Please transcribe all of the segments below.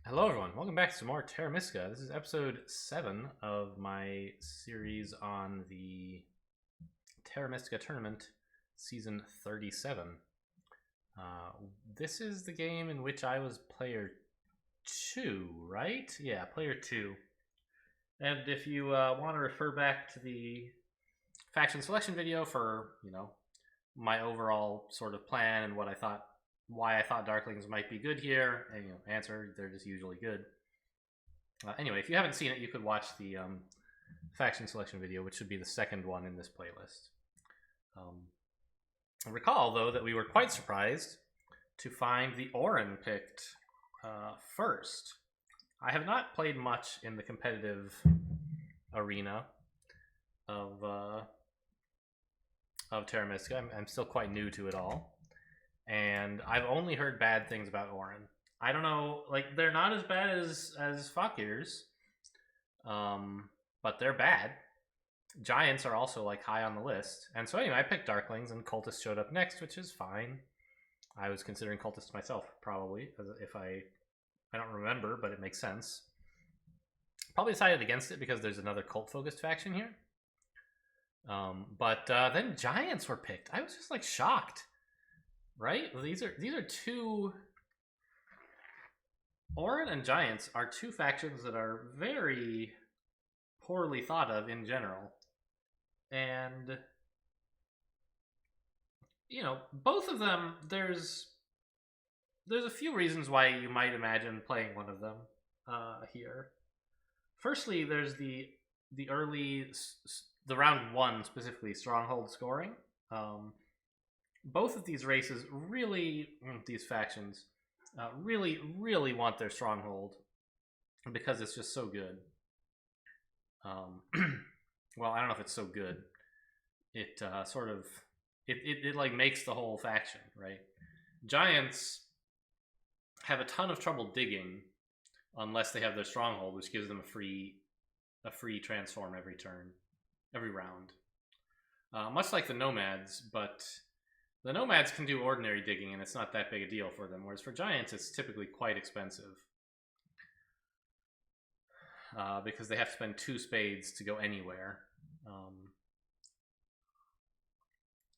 Hello everyone, welcome back to some more Terra Mystica. This is episode 7 of my series on the Terra Mystica tournament, season 37. This is the game in which I was player 2, right? Yeah, player 2. And if you want to refer back to the faction selection video for, my overall sort of plan and why I thought Darklings might be good here, and answer, they're just usually good. Anyway, if you haven't seen it, you could watch the faction selection video, which should be the second one in this playlist. Recall, though, that we were quite surprised to find the Auren picked first. I have not played much in the competitive arena of Terra Mystica. I'm still quite new to it all. And I've only heard bad things about Auren. I don't know, they're not as bad as Fakirs, but they're bad. Giants are also high on the list, and so anyway, I picked Darklings, and Cultists showed up next, which is fine. I was considering Cultists myself, probably, if I don't remember, but it makes sense. Probably decided against it because there's another cult-focused faction here. But then Giants were picked. I was just shocked. Right? These are two... Auren and Giants are two factions that are very poorly thought of in general. And, both of them, there's a few reasons why you might imagine playing one of them here. Firstly, there's the round one, specifically, stronghold scoring. Both of these races these factions really want their stronghold because it's just so good. Well, I don't know if it's so good. It it makes the whole faction, right? Giants have a ton of trouble digging unless they have their stronghold, which gives them a free transform every round. Much like the nomads, but the nomads can do ordinary digging, and it's not that big a deal for them, whereas for giants, it's typically quite expensive. Because they have to spend 2 spades to go anywhere.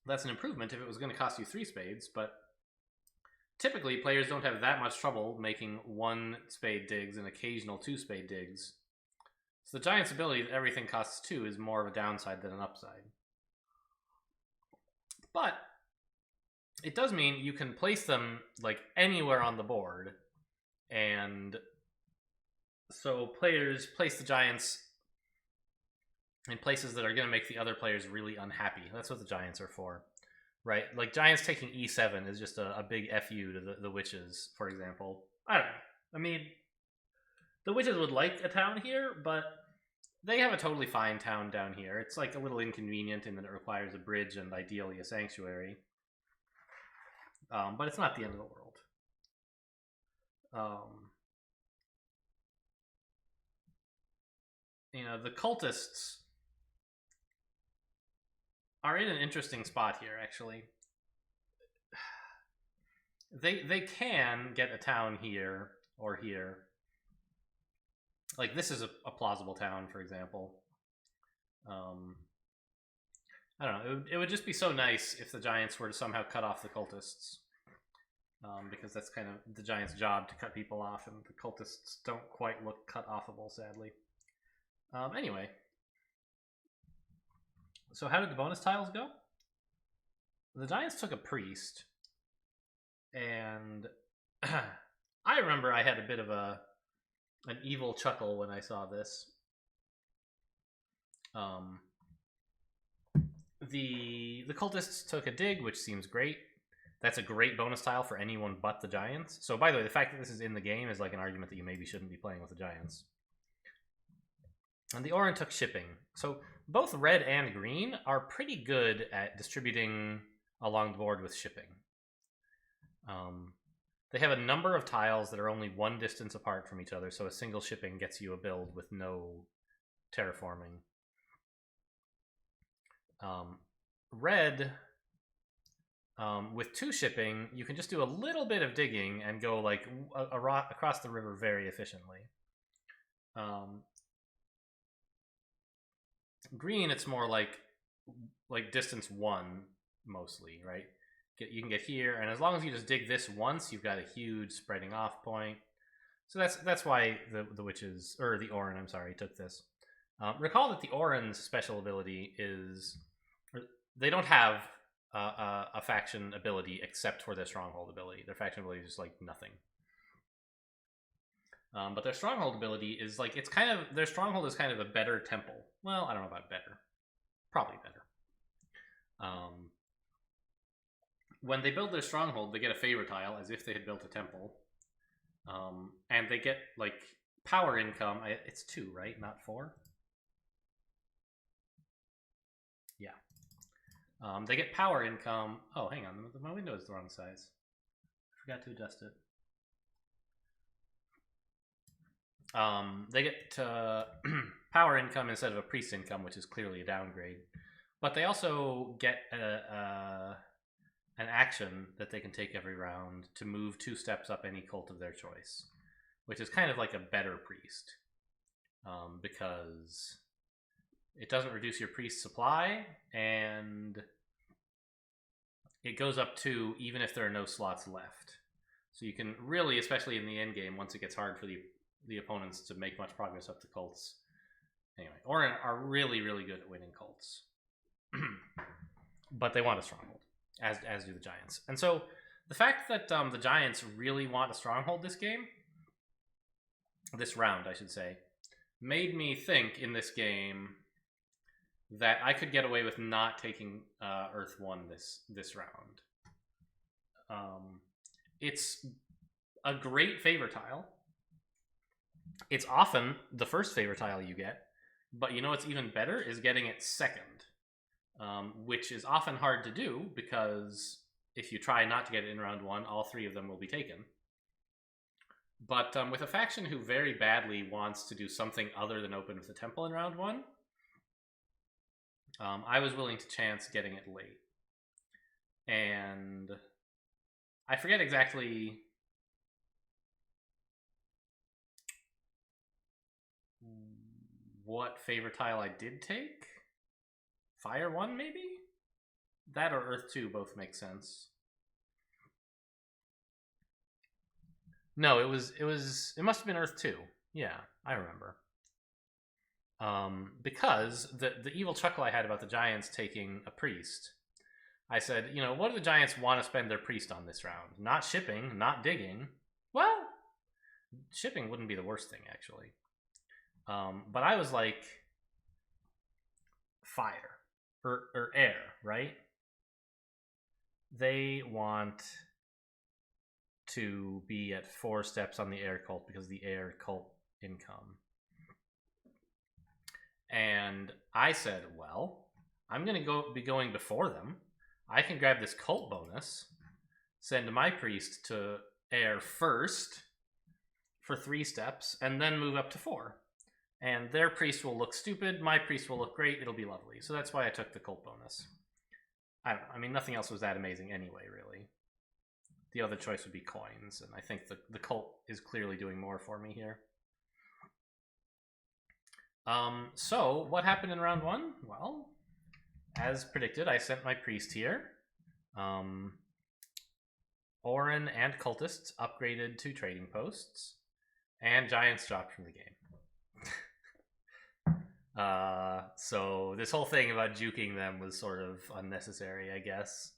That's an improvement if it was going to cost you 3 spades, but typically players don't have that much trouble making 1 spade digs and occasional 2 spade digs. So the giant's ability that everything costs 2 is more of a downside than an upside. But it does mean you can place them anywhere on the board, and so players place the giants in places that are going to make the other players really unhappy. That's what the giants are for, right? Giants taking e7 is just a big fu to the witches, for example. I don't know. I mean, the witches would like a town here, but they have a totally fine town down here. It's a little inconvenient in that it requires a bridge and ideally a sanctuary. But it's not the end of the world. The cultists are in an interesting spot here, actually. They can get a town here or here. This is a plausible town, for example. I don't know. It would just be so nice if the Giants were to somehow cut off the Cultists. Because that's kind of the Giants' job, to cut people off, and the Cultists don't quite look cut-offable, sadly. Anyway. So how did the bonus tiles go? The Giants took a priest. And I remember I had a bit of an evil chuckle when I saw this. The cultists took a dig, which seems great. That's a great bonus tile for anyone but the Giants. So, by the way, the fact that this is in the game is an argument that you maybe shouldn't be playing with the Giants. And the Auren took shipping. So, both red and green are pretty good at distributing along the board with shipping. They have a number of tiles that are only 1 distance apart from each other, so a single shipping gets you a build with no terraforming. Red with 2 shipping, you can just do a little bit of digging and go like across the river very efficiently. Green, it's more like distance 1 mostly, right? You can get here, and as long as you just dig this once, you've got a huge spreading off point. So that's why the witches, or the Auren, I'm sorry, took this. Recall that the Auren's special ability is, they don't have a faction ability except for their stronghold ability. Their faction ability is just like nothing. But their stronghold ability is like, it's kind of, their stronghold is kind of a better temple. Well, I don't know about better. Probably better. When they build their stronghold, they get a favor tile as if they had built a temple. And they get like power income. It's 2, right? Not 4? Yeah. They get power income. Oh, hang on. My window is the wrong size. I forgot to adjust it. They get power income instead of a priest income, which is clearly a downgrade. But they also get an action that they can take every round to move 2 steps up any cult of their choice, which is kind of like a better priest, because it doesn't reduce your priest supply, and it goes up 2 even if there are no slots left. So you can really, especially in the end game, once it gets hard for the opponents to make much progress up the cults. Anyway, Auren are really, really good at winning cults. But they want a stronghold, as do the Giants. And so the fact that the Giants really want a stronghold this round, I should say, made me think in this game that I could get away with not taking Earth 1 this round. It's a great favor tile. It's often the first favor tile you get, but you know what's even better is getting it second, which is often hard to do because if you try not to get it in round 1, all 3 of them will be taken. But with a faction who very badly wants to do something other than open with the temple in round 1, I was willing to chance getting it late. And I forget exactly what favor tile I did take. Fire 1, maybe? That or Earth 2 both make sense. No, it must have been Earth 2. Yeah, I remember. Because the evil chuckle I had about the Giants taking a priest, I said, you know, what do the Giants want to spend their priest on this round? Not shipping, not digging. Well, shipping wouldn't be the worst thing, actually. But I was like, fire or air, right? They want to be at 4 steps on the air cult because of the air cult income. And I said, well, I'm going to be going before them. I can grab this cult bonus, send my priest to air first for 3 steps, and then move up to 4. And their priest will look stupid, my priest will look great, it'll be lovely. So that's why I took the cult bonus. I don't know, I mean, nothing else was that amazing anyway, really. The other choice would be coins, and I think the cult is clearly doing more for me here. So, what happened in round 1? Well, as predicted, I sent my priest here. Auren and Cultists upgraded to trading posts, and Giants dropped from the game. So this whole thing about juking them was sort of unnecessary, I guess.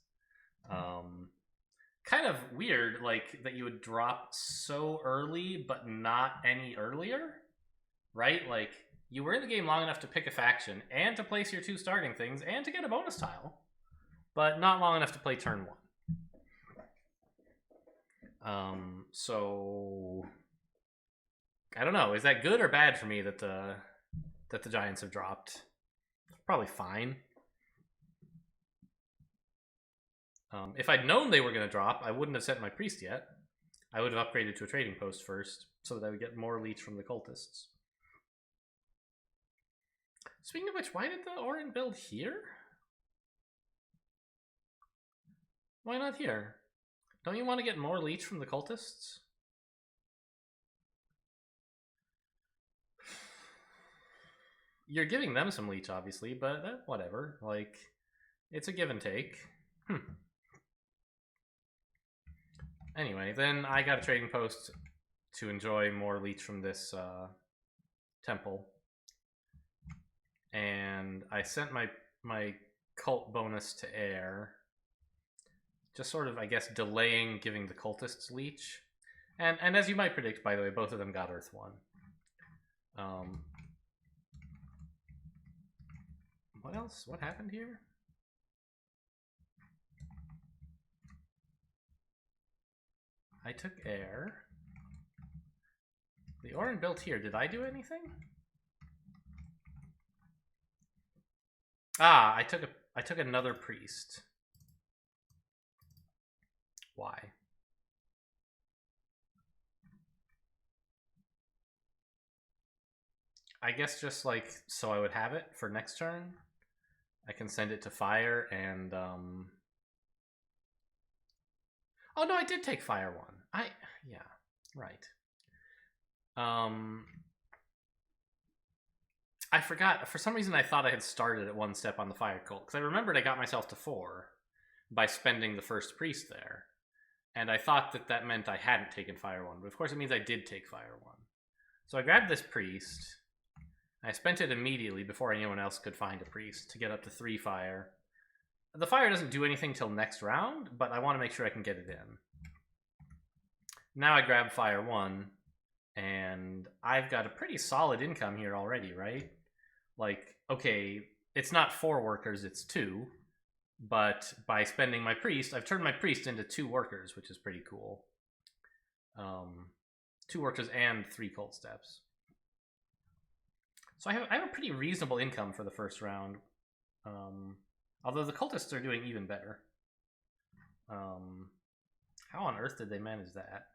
Kind of weird, like, that you would drop so early, but not any earlier, right? Like, you were in the game long enough to pick a faction, and to place your 2 starting things, and to get a bonus tile, but not long enough to play turn 1. So I don't know. Is that good or bad for me that the Giants have dropped? Probably fine. If I'd known they were going to drop, I wouldn't have sent my priest yet. I would have upgraded to a trading post first, so that I would get more leech from the cultists. Speaking of which, why did the Auren build here? Why not here? Don't you want to get more leech from the cultists? You're giving them some leech, obviously, but whatever. Like, it's a give and take. Anyway, then I got a trading post to enjoy more leech from this temple. And I sent my cult bonus to air. Just sort of, I guess, delaying giving the cultists leech. And as you might predict, by the way, both of them got Earth 1. What else? What happened here? I took air. The Auren built here. Did I do anything? Ah, I took another priest. Why? I guess just like so I would have it for next turn. I can send it to fire and oh no, I did take fire 1. Yeah, right. I forgot. For some reason I thought I had started at 1 step on the fire cult because I remembered I got myself to 4 by spending the first priest there. And I thought that meant I hadn't taken fire 1, but of course it means I did take fire 1. So I grabbed this priest. I spent it immediately before anyone else could find a priest to get up to 3 fire. The fire doesn't do anything till next round, but I want to make sure I can get it in. Now I grab fire 1, and I've got a pretty solid income here already, right? Like, okay, it's not 4 workers, it's 2. But by spending my priest, I've turned my priest into 2 workers, which is pretty cool. 2 workers and 3 cult steps. So I have a pretty reasonable income for the first round. Although the cultists are doing even better. How on earth did they manage that?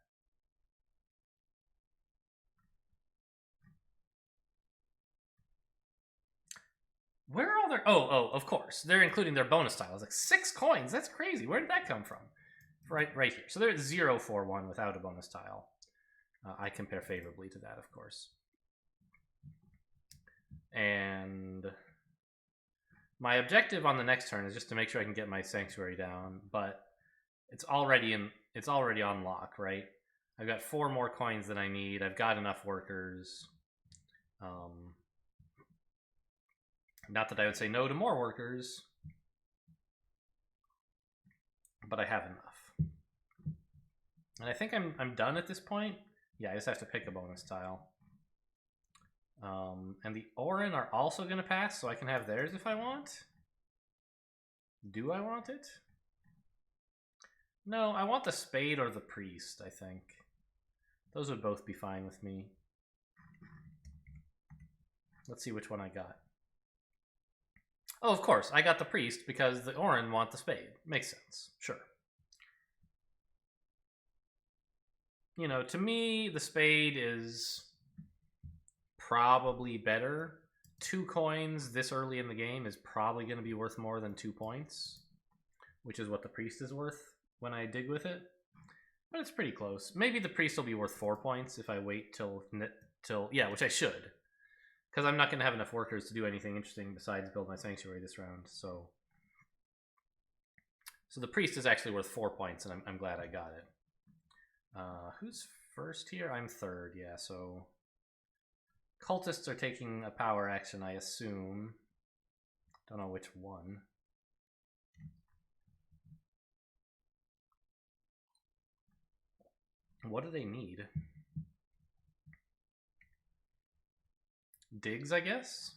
Where are all their... Oh, of course. They're including their bonus tiles. Like 6 coins. That's crazy. Where did that come from? Right here. So they're at 0-4-1 without a bonus tile. I compare favorably to that, of course. And my objective on the next turn is just to make sure I can get my sanctuary down, but it's already on lock, right? I've got 4 more coins than I need. I've got enough workers. Not that I would say no to more workers, but I have enough. And I think I'm done at this point. Yeah, I just have to pick a bonus tile. And the Auren are also going to pass, so I can have theirs if I want. Do I want it? No, I want the spade or the priest, I think. Those would both be fine with me. Let's see which one I got. Oh, of course, I got the priest because the Auren want the spade. Makes sense, sure. You know, to me, the spade is probably better. 2 coins this early in the game is probably going to be worth more than 2 points, which is what the priest is worth when I dig with it. But it's pretty close. Maybe the priest will be worth 4 points if I wait till yeah, which I should. Because I'm not going to have enough workers to do anything interesting besides build my sanctuary this round. So the priest is actually worth 4 points, and I'm glad I got it. Who's first here? I'm third, yeah, so... Cultists are taking a power action, I assume. Don't know which one. What do they need? Digs, I guess?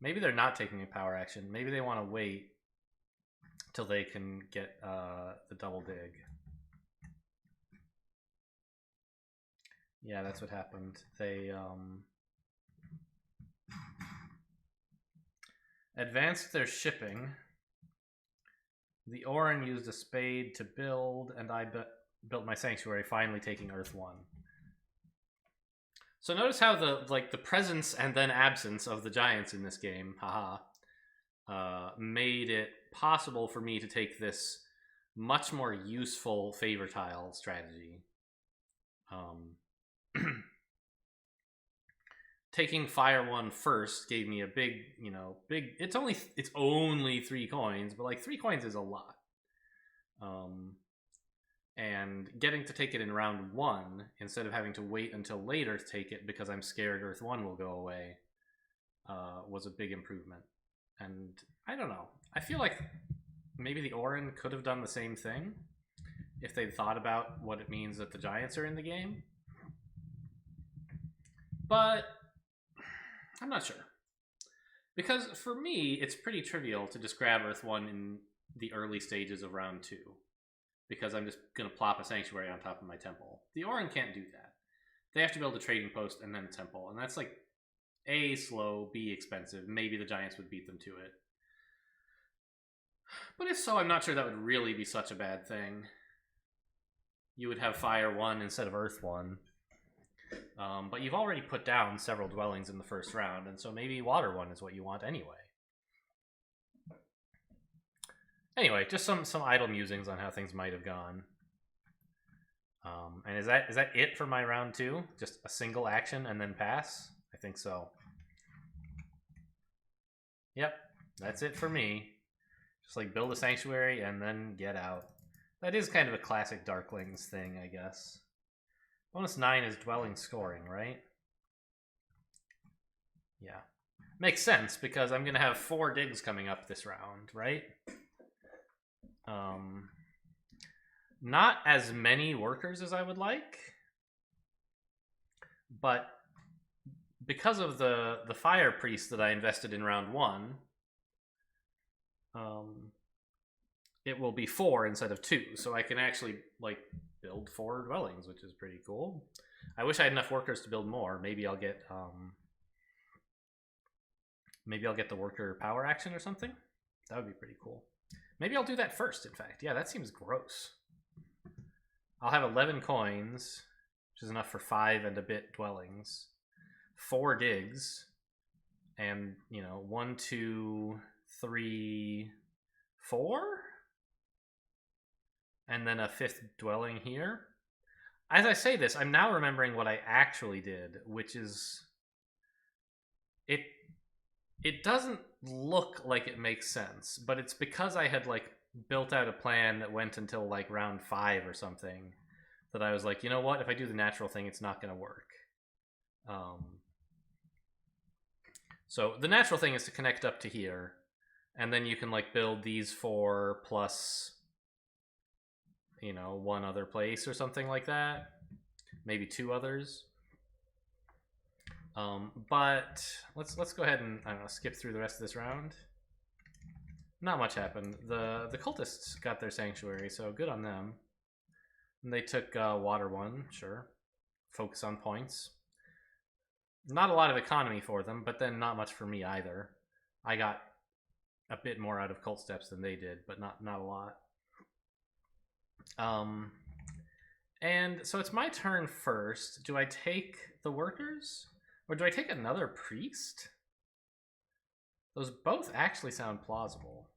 Maybe they're not taking a power action. Maybe they want to wait till they can get the double dig. Yeah, that's what happened. They advanced their shipping. The Auren used a spade to build, and I built my sanctuary, finally taking Earth 1. So notice how the presence and then absence of the giants in this game, made it possible for me to take this much more useful favor tile strategy. Taking Fire 1 first gave me a big, it's only 3 coins, but like 3 coins is a lot. And getting to take it in round 1 instead of having to wait until later to take it because I'm scared Earth 1 will go away was a big improvement. And I don't know. I feel like maybe the Auren could have done the same thing if they'd thought about what it means that the Giants are in the game. But I'm not sure. Because for me, it's pretty trivial to just grab Earth 1 in the early stages of round 2. Because I'm just going to plop a Sanctuary on top of my temple. The Auren can't do that. They have to build a trading post and then a temple. And that's like A, slow, B, expensive. Maybe the Giants would beat them to it. But if so, I'm not sure that would really be such a bad thing. You would have Fire 1 instead of Earth 1. But you've already put down several dwellings in the first round, and so maybe Water 1 is what you want anyway. Anyway, just some idle musings on how things might have gone. And is that it for my round 2? Just a single action and then pass? I think so. Yep, that's it for me. Just like build a Sanctuary and then get out. That is kind of a classic Darklings thing, I guess. Bonus 9 is dwelling scoring, right? Yeah. Makes sense, because I'm going to have 4 digs coming up this round, right? Not as many workers as I would like. But because of the Fire Priest that I invested in round 1, it will be 4 instead of 2. So I can actually, like, build 4 dwellings, which is pretty cool. I wish I had enough workers to build more. Maybe I'll get the worker power action or something. That would be pretty cool. Maybe I'll do that first, in fact. Yeah, that seems gross. I'll have 11 coins, which is enough for 5 and a bit dwellings, 4 digs, and 1, 2, 3, 4? And then a 5th dwelling here. As I say this, I'm now remembering what I actually did, which is... It doesn't look like it makes sense, but it's because I had, like, built out a plan that went until, like, round 5 or something, that I was like, you know what? If I do the natural thing, it's not going to work. So the natural thing is to connect up to here, and then you can, like, build these 4 plus... 1 other place or something like that. Maybe 2 others. But let's go ahead and, I don't know, skip through the rest of this round. Not much happened. The Cultists got their Sanctuary, so good on them. And they took Water 1, sure. Focus on points. Not a lot of economy for them, but then not much for me either. I got a bit more out of Cult Steps than they did, but not a lot. And so it's my turn first. Do I take the workers? Or do I take another priest? Those both actually sound plausible.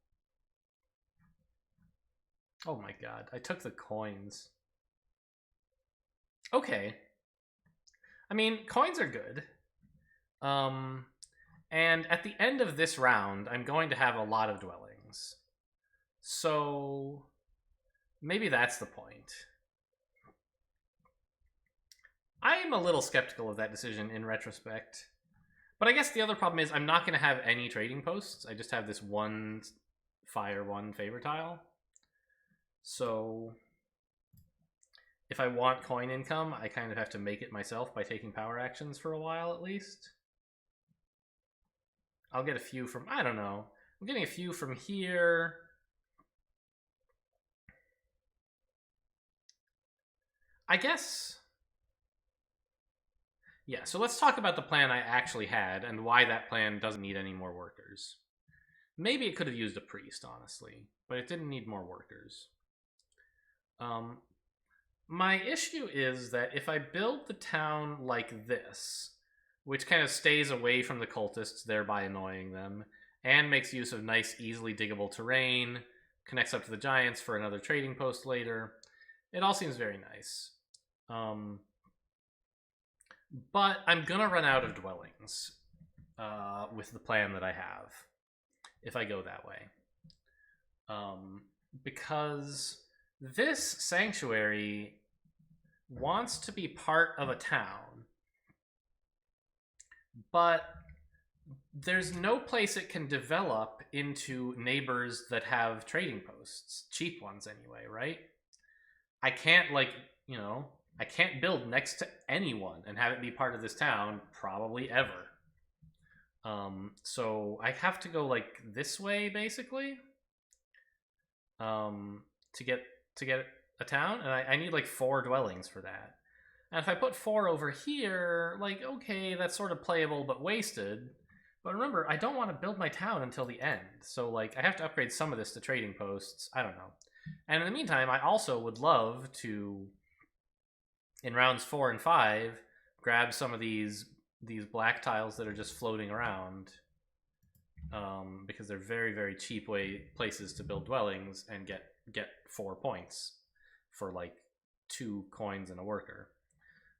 Oh my god, I took the coins. Okay. I mean, coins are good. And at the end of this round, I'm going to have a lot of dwellings. So... maybe that's the point. I am a little skeptical of that decision in retrospect. But I guess the other problem is I'm not going to have any trading posts. I just have this 1 Fire 1 favor tile. So if I want coin income, I kind of have to make it myself by taking power actions for a while at least. I'll get a few from, I don't know. I'm getting a few from here. I guess... yeah, so let's talk about the plan I actually had and why that plan doesn't need any more workers. Maybe it could have used a priest, honestly, but it didn't need more workers. My issue is that if I build the town like this, which kind of stays away from the cultists, thereby annoying them, and makes use of nice, easily diggable terrain, connects up to the giants for another trading post later. It all seems very nice. But I'm gonna run out of dwellings with the plan that I have if I go that way. Because this sanctuary wants to be part of a town, but there's no place it can develop into neighbors that have trading posts, cheap ones anyway, right? I can't, like, you know, I can't build next to anyone and have it be part of this town probably ever. So I have to go like this way basically to get a town, and I need like 4 dwellings for that. And if I put 4 over here, like, okay, that's sort of playable but wasted. But remember, I don't want to build my town until the end, so like I have to upgrade some of this to trading posts. I don't know. And in the meantime, I also would love to, in rounds 4 and 5, grab some of these black tiles that are just floating around, because they're very, very cheap places to build dwellings and get 4 points for like 2 coins and a worker.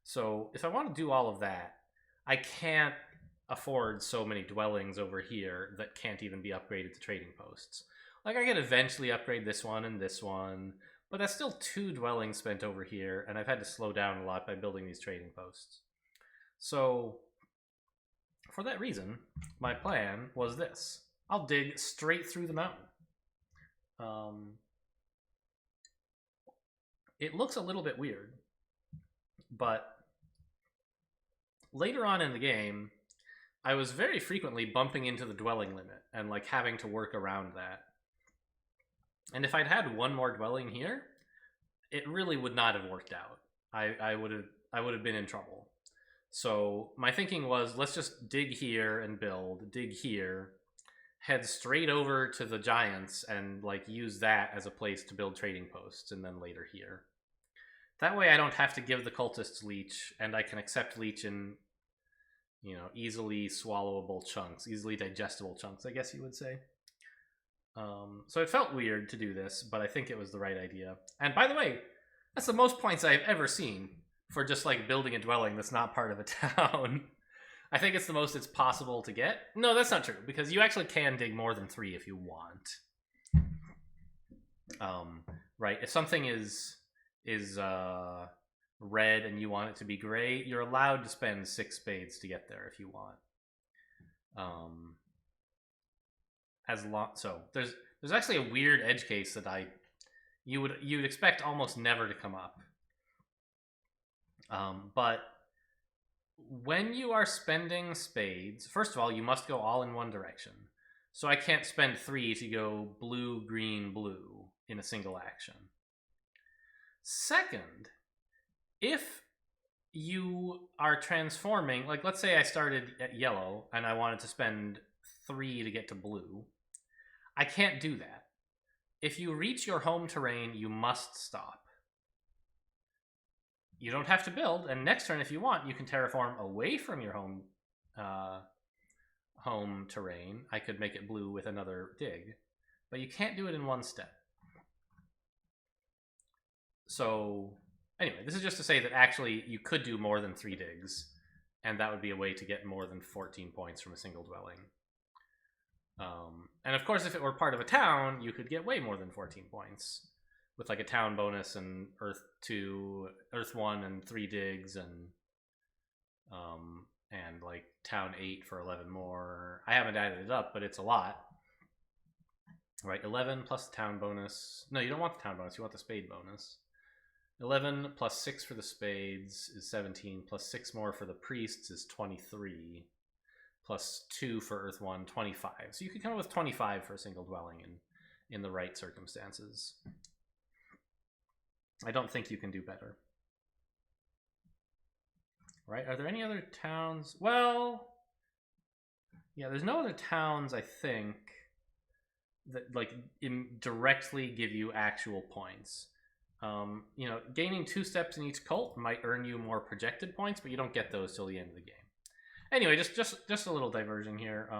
So if I want to do all of that, I can't afford so many dwellings over here that can't even be upgraded to trading posts. Like, I could eventually upgrade this one, but that's still 2 dwellings spent over here, and I've had to slow down a lot by building these trading posts. So for that reason, my plan was this. I'll dig straight through the mountain. It looks a little bit weird, but later on in the game, I was very frequently bumping into the dwelling limit and like having to work around that. And if I'd had 1 more dwelling here, it really would not have worked out. I would have been in trouble. So my thinking was, let's just dig here and build, dig here, head straight over to the giants and like use that as a place to build trading posts, and then later here. That way I don't have to give the cultists leech, and I can accept leech in, you know, easily swallowable chunks, easily digestible chunks, I guess you would say. So it felt weird to do this, but I think it was the right idea. And by the way, that's the most points I've ever seen for just like building a dwelling that's not part of a town. I think it's the most it's possible to get. No, that's not true, because you actually can dig more than 3 if you want. Right, if something is red and you want it to be gray, you're allowed to spend 6 spades to get there if you want. So there's actually a weird edge case that you would expect almost never to come up. But when you are spending spades, first of all, you must go all in one direction. So I can't spend 3 to go blue, green, blue in a single action. Second, if you are transforming, like let's say I started at yellow and I wanted to spend 3 to get to blue, I can't do that. If you reach your home terrain, you must stop. You don't have to build, and next turn, if you want, you can terraform away from your home terrain. I could make it blue with another dig, but you can't do it in one step. So anyway, this is just to say that actually you could do more than 3 digs, and that would be a way to get more than 14 points from a single dwelling. And of course, if it were part of a town, you could get way more than 14 points with like a town bonus and Earth 1 and 3 digs, and like town 8 for 11 more. I haven't added it up, but it's a lot. Right, 11 plus the town bonus. No, you don't want the town bonus, you want the spade bonus. 11 plus 6 for the spades is 17, plus 6 more for the priests is 23, plus 2 for Earth 1, 25. So you could come up with 25 for a single dwelling in the right circumstances. I don't think you can do better. Right, are there any other towns? Well, yeah, there's no other towns, I think, that like directly give you actual points. You know, gaining 2 steps in each cult might earn you more projected points, but you don't get those till the end of the game. Anyway, just a little diversion here.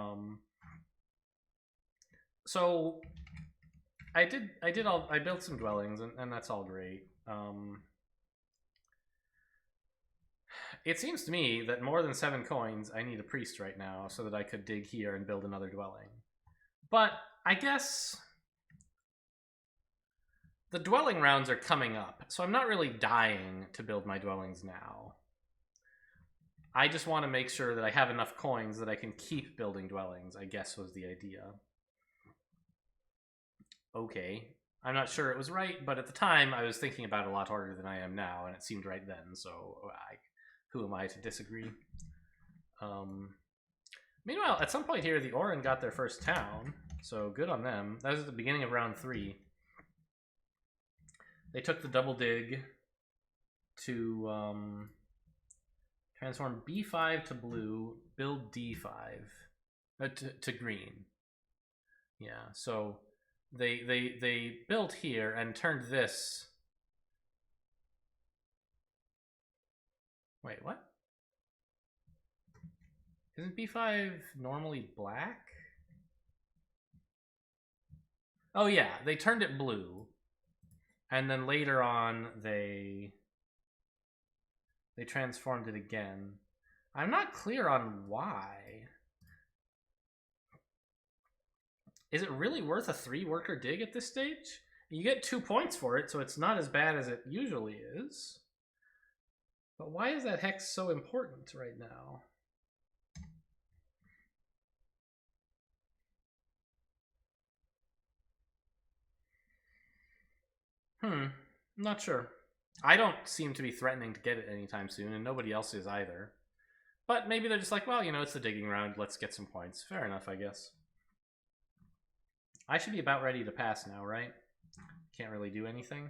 So I built some dwellings, and that's all great. It seems to me that more than 7 coins, I need a priest right now so that I could dig here and build another dwelling. But I guess the dwelling rounds are coming up, so I'm not really dying to build my dwellings now. I just want to make sure that I have enough coins that I can keep building dwellings, I guess was the idea. Okay. I'm not sure it was right, but at the time I was thinking about it a lot harder than I am now, and it seemed right then, so who am I to disagree? Meanwhile, at some point here, the Auren got their first town, so good on them. That was at the beginning of round 3. They took the double dig to transform B5 to blue, build D5 to green. Yeah, so they built here and turned this. Wait, what? Isn't B5 normally black? Oh yeah, they turned it blue. And then later on they transformed it again. I'm not clear on why. Is it really worth a 3-worker dig at this stage? You get 2 points for it, so it's not as bad as it usually is. But why is that hex so important right now? I'm not sure. I don't seem to be threatening to get it anytime soon, and nobody else is either. But maybe they're just like, well, you know, it's the digging round, let's get some points. Fair enough, I guess. I should be about ready to pass now, right? Can't really do anything.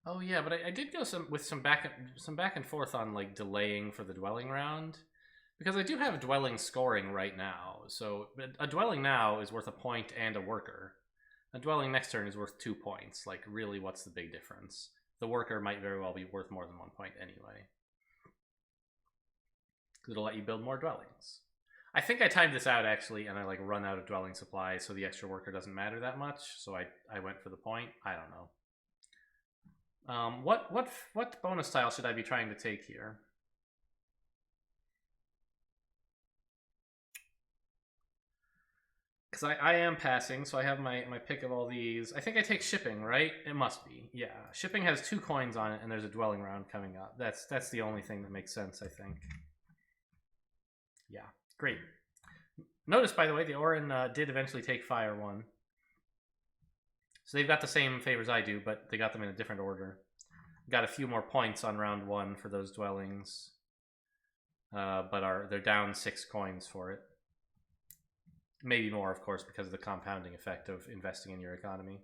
Oh yeah, but I did go with some back and forth on like delaying for the dwelling round, because I do have dwelling scoring right now. So a dwelling now is worth a point and a worker. A dwelling next turn is worth 2 points. Like, really, what's the big difference? The worker might very well be worth more than 1 point anyway. It'll let you build more dwellings. I think I timed this out actually, and I like run out of dwelling supplies, so the extra worker doesn't matter that much. So I went for the point. I don't know. What bonus tile should I be trying to take here? Because I am passing, so I have my pick of all these. I think I take shipping, right? It must be. Yeah. Shipping has 2 coins on it, and there's a dwelling round coming up. That's the only thing that makes sense, I think. Yeah. Great. Notice, by the way, the Auren did eventually take Fire 1. So they've got the same favors I do, but they got them in a different order. Got a few more points on round 1 for those dwellings. But they're down 6 coins for it. Maybe more, of course, because of the compounding effect of investing in your economy.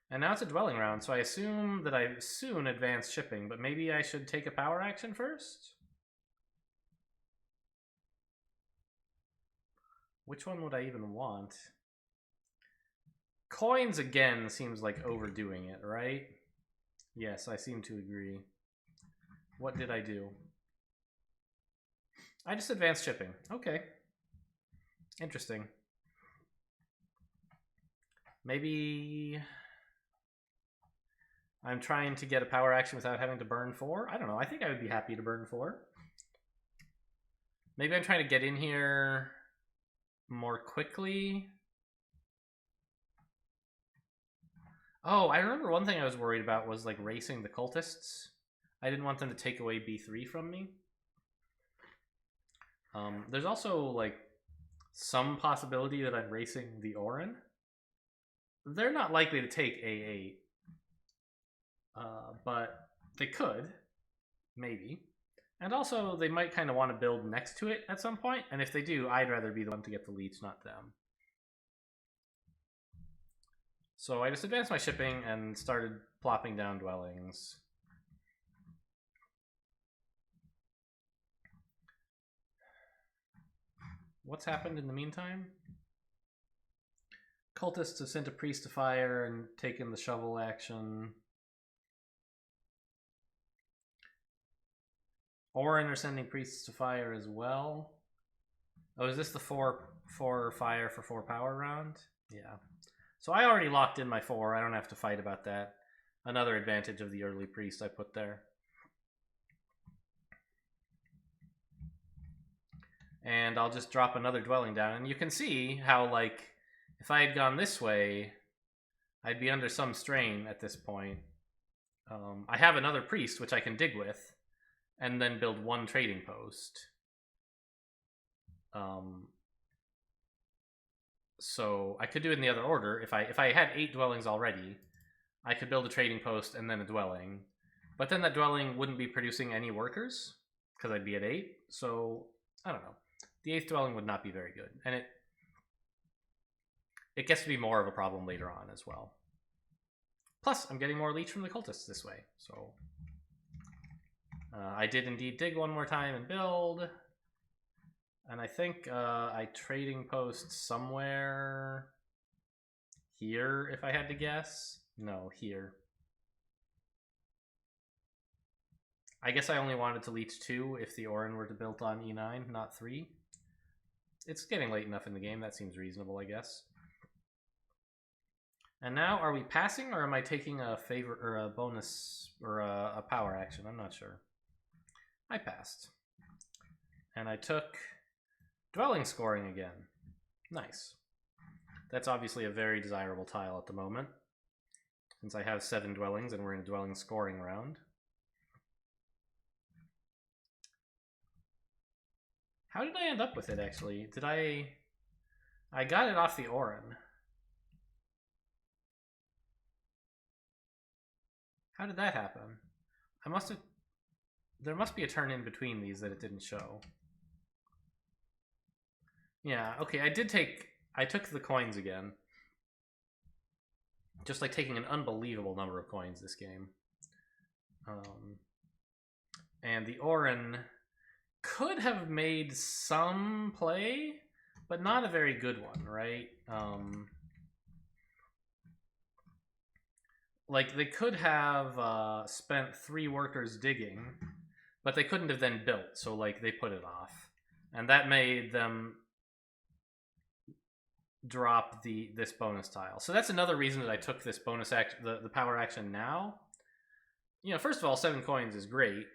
And now it's a dwelling round, so I assume that I soon advance shipping, but maybe I should take a power action first? Which one would I even want? Coins, again, seems like overdoing it, right? Yes, I seem to agree. What did I do? I just advanced shipping. Okay. Interesting. Maybe I'm trying to get a power action without having to burn 4? I don't know. I think I would be happy to burn 4. Maybe I'm trying to get in here more quickly. Oh, I remember one thing I was worried about was like racing the cultists. I didn't want them to take away B3 from me. There's also like some possibility that I'm racing the Auren. They're not likely to take A8. But they could, maybe. And also, they might kind of want to build next to it at some point, and if they do, I'd rather be the one to get the leads, not them. So I just advanced my shipping and started plopping down dwellings. What's happened in the meantime? Cultists have sent a priest to fire and taken the shovel action. Auren are sending priests to fire as well. Oh, is this the 4 fire for 4 power round? Yeah. So I already locked in my 4. I don't have to fight about that. Another advantage of the early priest I put there. And I'll just drop another dwelling down. And you can see how, like, if I had gone this way, I'd be under some strain at this point. I have another priest, which I can dig with, and then build 1 trading post. So I could do it in the other order. If I had 8 dwellings already, I could build a trading post and then a dwelling. But then that dwelling wouldn't be producing any workers, because I'd be at 8. So, I don't know. The 8th dwelling would not be very good. And it gets to be more of a problem later on as well. Plus, I'm getting more leech from the cultists this way. So, I did indeed dig 1 more time and build. And I think I trading post somewhere here, if I had to guess. No, here. I guess I only wanted to leech 2 if the Auren were to build on E9, not 3. It's getting late enough in the game, that seems reasonable, I guess. And now, are we passing, or am I taking a favor or a bonus or a power action? I'm not sure. I passed. And I took dwelling scoring again. Nice. That's obviously a very desirable tile at the moment, since I have 7 dwellings and we're in a dwelling scoring round. How did I end up with it, actually? Did I got it off the Auren. How did that happen? There must be a turn in between these that it didn't show. Yeah, okay, I took the coins again. Just like taking an unbelievable number of coins this game. And the Auren could have made some play, but not a very good one, right? Like, they could have spent 3 workers digging, but they couldn't have then built, so, like, they put it off. And that made them drop this bonus tile. So that's another reason that I took this bonus action, the power action now. You know, first of all, 7 coins is great,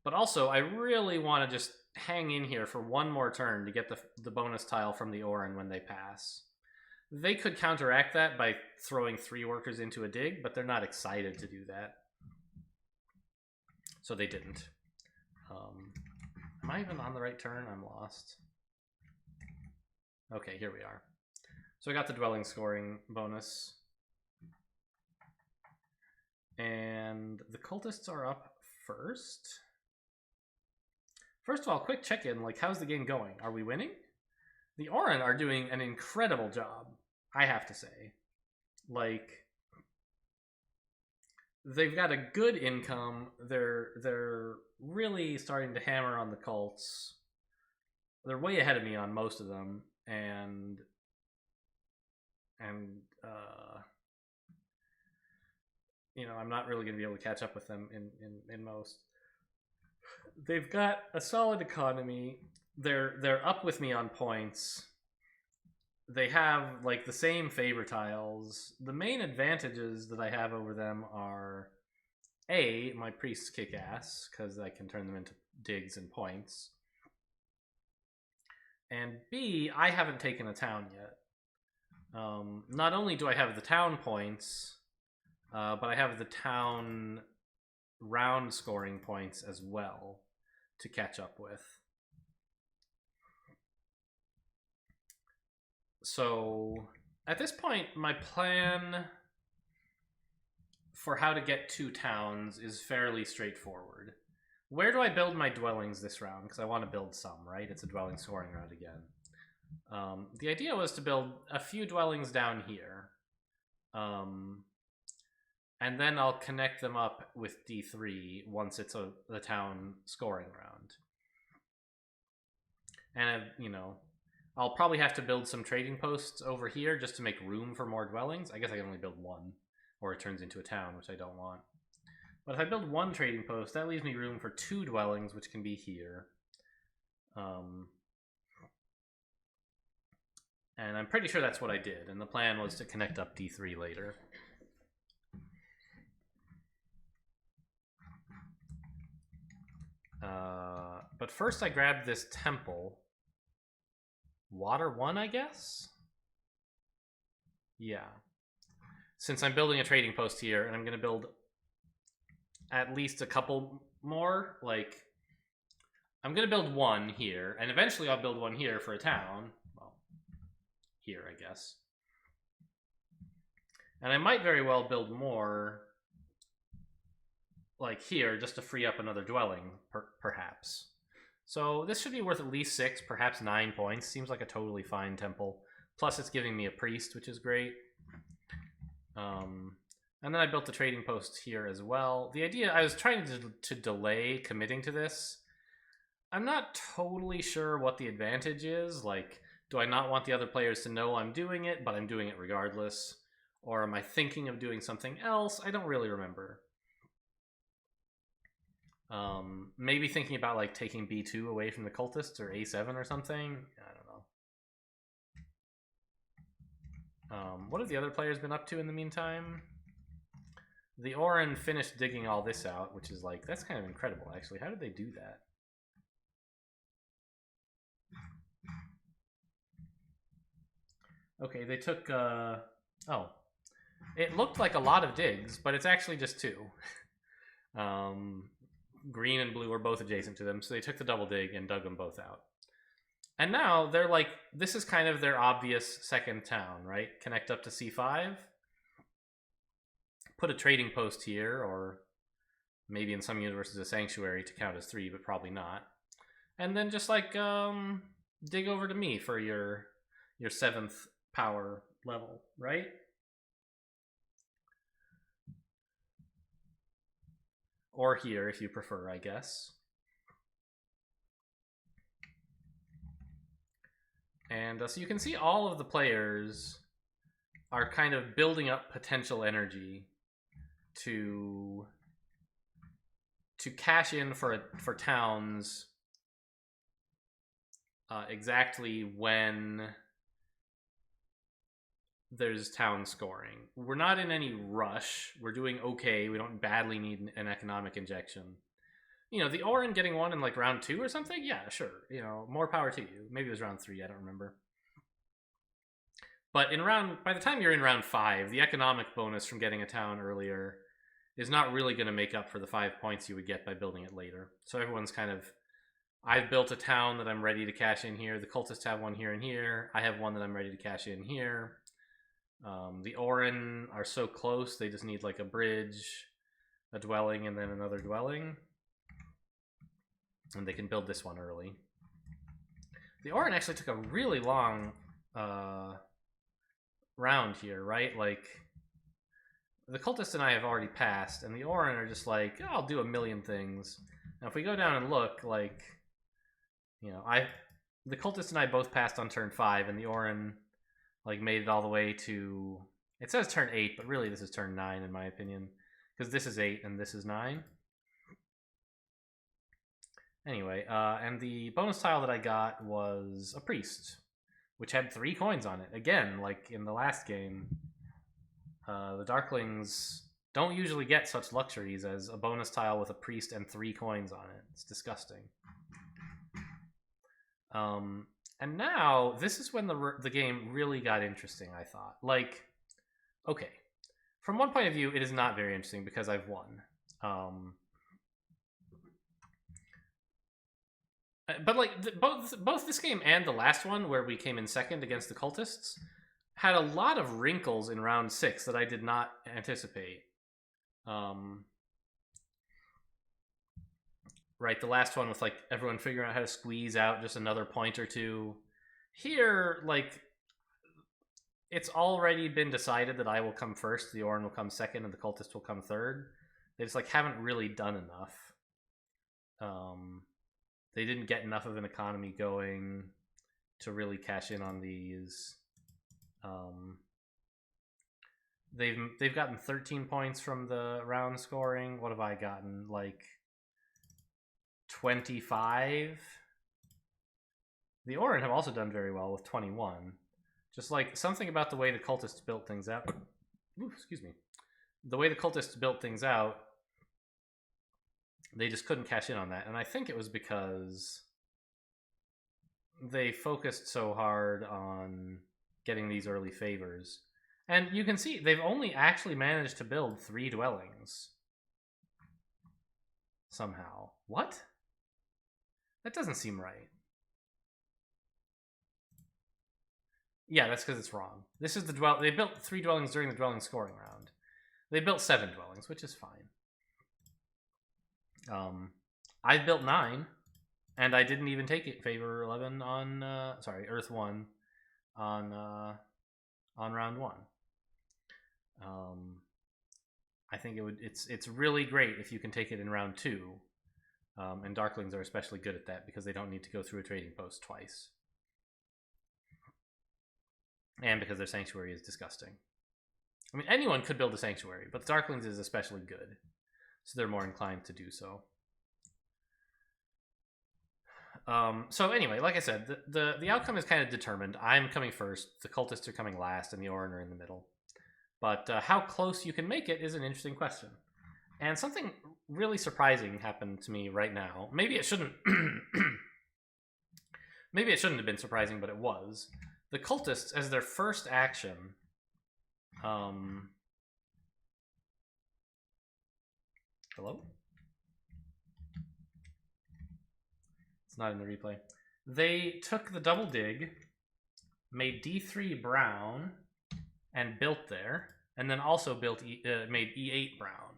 but also I really want to just hang in here for 1 more turn to get the bonus tile from the Auren when they pass. They could counteract that by throwing 3 workers into a dig, but they're not excited to do that. So they didn't. Am I even on the right turn? I'm lost. Okay, here we are. So I got the dwelling scoring bonus. And the cultists are up first. First of all, quick check-in, like, how's the game going? Are we winning? The Auren are doing an incredible job, I have to say. Like, they've got a good income. They're really starting to hammer on the cults. They're way ahead of me on most of them, and you know, I'm not really going to be able to catch up with them in most. They've got a solid economy. They're up with me on points. They have, like, the same favor tiles. The main advantages that I have over them are, A, my priests kick ass, because I can turn them into digs and points. And B, I haven't taken a town yet. Not only do I have the town points, but I have the town round scoring points as well to catch up with. So at this point, my plan for how to get 2 towns is fairly straightforward. Where do I build my dwellings this round? Because I want to build some, right? It's a dwelling scoring round again. The idea was to build a few dwellings down here. And then I'll connect them up with D3 once it's the town scoring round. And, you know, I'll probably have to build some trading posts over here just to make room for more dwellings. I guess I can only build 1, or it turns into a town, which I don't want. But if I build one trading post, that leaves me room for 2 dwellings, which can be here. And I'm pretty sure that's what I did. And the plan was to connect up D3 later. But first I grabbed this temple. Water 1, I guess? Yeah. Since I'm building a trading post here, and I'm going to build at least a couple more, like, I'm going to build one here, and eventually I'll build one here for a town. Well, here, I guess. And I might very well build more, like here, just to free up another dwelling, perhaps. So this should be worth at least 6, perhaps 9 points. Seems like a totally fine temple. Plus it's giving me a priest, which is great. And then I built the trading post here as well. The idea, I was trying to delay committing to this. I'm not totally sure what the advantage is. Like, do I not want the other players to know I'm doing it, but I'm doing it regardless? Or am I thinking of doing something else? I don't really remember. Maybe thinking about like taking B2 away from the cultists or A7 or something. I don't know. What have the other players been up to in the meantime? The Auren finished digging all this out, which is like, that's kind of incredible actually. How did they do that? Okay, they took oh. It looked like a lot of digs, but it's actually just 2. Green and blue are both adjacent to them, so they took the double dig and dug them both out. And now they're like, this is kind of their obvious second town, right? Connect up to C5. Put a trading post here, or maybe in some universes a sanctuary to count as 3, but probably not. And then just like dig over to me for your 7th power level, right? Or here, if you prefer, I guess. And so you can see all of the players are kind of building up potential energy to cash in for towns exactly when there's town scoring. We're not in any rush. We're doing okay. We don't badly need an economic injection. You know, the Auren getting one in like round 2 or something? Yeah, sure. You know, more power to you. Maybe it was round 3, I don't remember. But by the time you're in round 5, the economic bonus from getting a town earlier is not really going to make up for the 5 points you would get by building it later. So everyone's kind of, I've built a town that I'm ready to cash in here. The cultists have one here and here. I have one that I'm ready to cash in here. The Auren are so close, they just need like a bridge, a dwelling, and then another dwelling. And they can build this one early. The Auren actually took a really long round here, right? Like, the cultists and I have already passed, and the Auren are just like, oh, I'll do a million things. Now, if we go down and look, like, you know, the cultists and I both passed on turn 5, and the Auren like made it all the way to, it says turn 8, but really this is turn 9 in my opinion, because this is 8 and this is 9. Anyway, and the bonus tile that I got was a priest, which had 3 coins on it. Again, like in the last game, the Darklings don't usually get such luxuries as a bonus tile with a priest and 3 coins on it. It's disgusting. And now, this is when the game really got interesting, I thought. Like, okay, from one point of view, it is not very interesting because I've won. But like, both this game and the last one, where we came in second against the cultists, had a lot of wrinkles in round 6 that I did not anticipate. Right, the last one with like everyone figuring out how to squeeze out just another point or 2. Here, like, it's already been decided that I will come first, the Auren will come second, and the cultist will come third. They just like haven't really done enough. They didn't get enough of an economy going to really cash in on these. They've gotten 13 points from the round scoring. What have I gotten? Like 25. The Auren have also done very well with 21. Just like something about the way the cultists built things out. Ooh, excuse me. The way the cultists built things out, they just couldn't cash in on that. And I think it was because they focused so hard on getting these early favors. And you can see they've only actually managed to build 3 dwellings. Somehow. What? That doesn't seem right. Yeah, that's because it's wrong. This is the they built 3 dwellings during the dwelling scoring round. They built 7 dwellings, which is fine. I've built 9, and I didn't even take it favor 11 on Earth 1 on round 1. I think it's really great if you can take it in round 2. And Darklings are especially good at that because they don't need to go through a trading post twice. And because their sanctuary is disgusting. I mean, anyone could build a sanctuary, but the Darklings is especially good. So they're more inclined to do so. So anyway, like I said, the outcome is kind of determined. I'm coming first, the Cultists are coming last, and the Auren are in the middle. But how close you can make it is an interesting question. And something really surprising happened to me right now. Maybe it shouldn't... Maybe it shouldn't have been surprising, but it was. The Cultists, as their first action... Hello? It's not in the replay. They took the double dig, made D3 brown, and built there, and then also made E8 brown.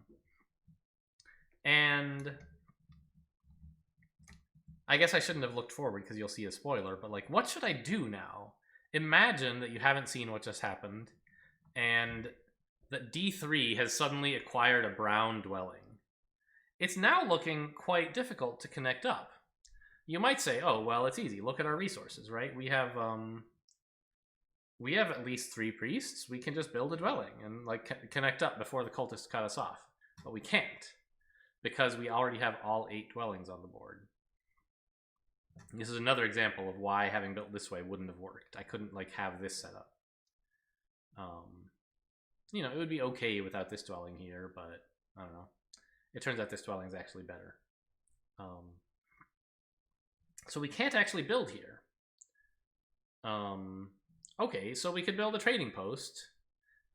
And I guess I shouldn't have looked forward because you'll see a spoiler, but like, what should I do now? Imagine that you haven't seen what just happened, and that D3 has suddenly acquired a brown dwelling. It's now looking quite difficult to connect up. You might say, oh, well, it's easy. Look at our resources, right? We have at least 3 priests. We can just build a dwelling and like connect up before the cultists cut us off. But we can't, because we already have all 8 dwellings on the board. This is another example of why having built this way wouldn't have worked. I couldn't like have this set up. You know, it would be okay without this dwelling here, but I don't know. It turns out this dwelling is actually better. So we can't actually build here. Okay, so we could build a trading post,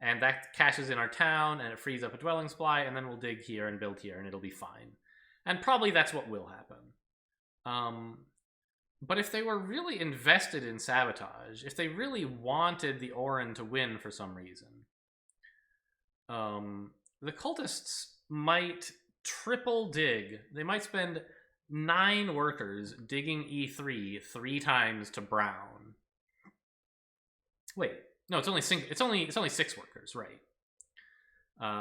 and that caches in our town, and it frees up a dwelling supply, and then we'll dig here and build here, and it'll be fine. And probably that's what will happen. But if they were really invested in sabotage, if they really wanted the Auren to win for some reason, the cultists might triple dig. They might spend 9 workers digging E3 3 times to brown. Wait, no, it's only 6 workers, right?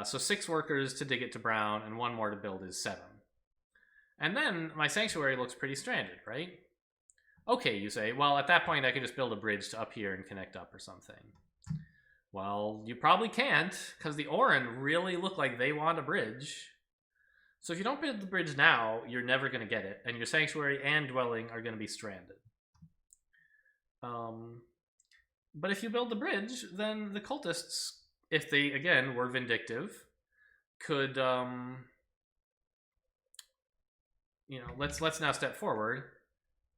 So 6 workers to dig it to brown, and 1 more to build is 7. And then my sanctuary looks pretty stranded, right? Okay, you say, well, at that point I could just build a bridge to up here and connect up or something. Well, you probably can't, because the Auren really look like they want a bridge. So if you don't build the bridge now, you're never going to get it, and your sanctuary and dwelling are going to be stranded. But if you build the bridge, then the cultists, if they, again, were vindictive, could, you know, let's now step forward.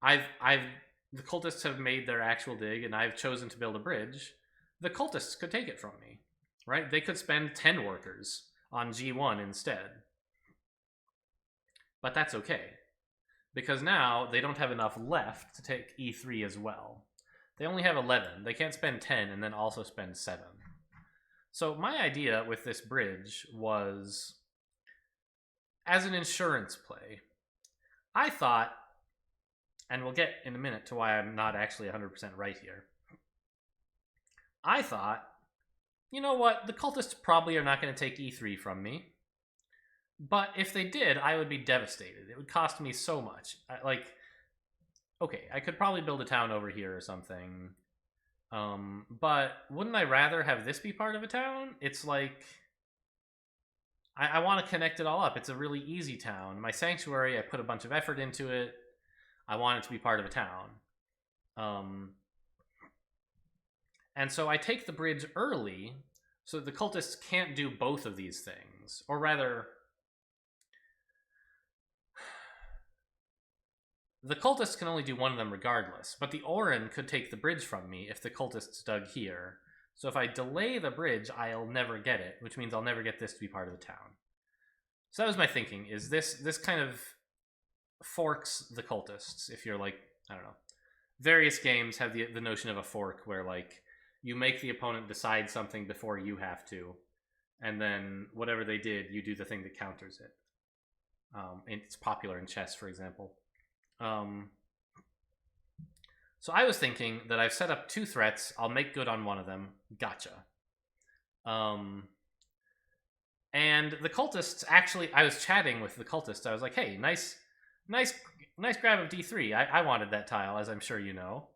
The cultists have made their actual dig, and I've chosen to build a bridge. The cultists could take it from me, right? They could spend 10 workers on G1 instead. But that's okay, because now they don't have enough left to take E3 as well. They only have 11. They can't spend 10 and then also spend 7. So my idea with this bridge was, as an insurance play, I thought, and we'll get in a minute to why I'm not actually 100% right here, I thought, you know what, the cultists probably are not going to take E3 from me. But if they did, I would be devastated. It would cost me so much. Okay, I could probably build a town over here or something. But wouldn't I rather have this be part of a town? It's like I want to connect it all up. It's a really easy town. My sanctuary, I put a bunch of effort into it. I want it to be part of a town. And so I take the bridge early so that the cultists can't do both of these things. Or rather, the cultists can only do one of them regardless, but the Auren could take the bridge from me if the cultists dug here. So if I delay the bridge, I'll never get it, which means I'll never get this to be part of the town. So that was my thinking, is this kind of forks the cultists. If you're like, I don't know, various games have the notion of a fork where like you make the opponent decide something before you have to, and then whatever they did, you do the thing that counters it. It's popular in chess, for example. So I was thinking that I've set up 2 threats. I'll make good on one of them. Gotcha. And the cultists actually, I was chatting with the cultists. I was like, hey, nice grab of D3. I wanted that tile, as I'm sure you know.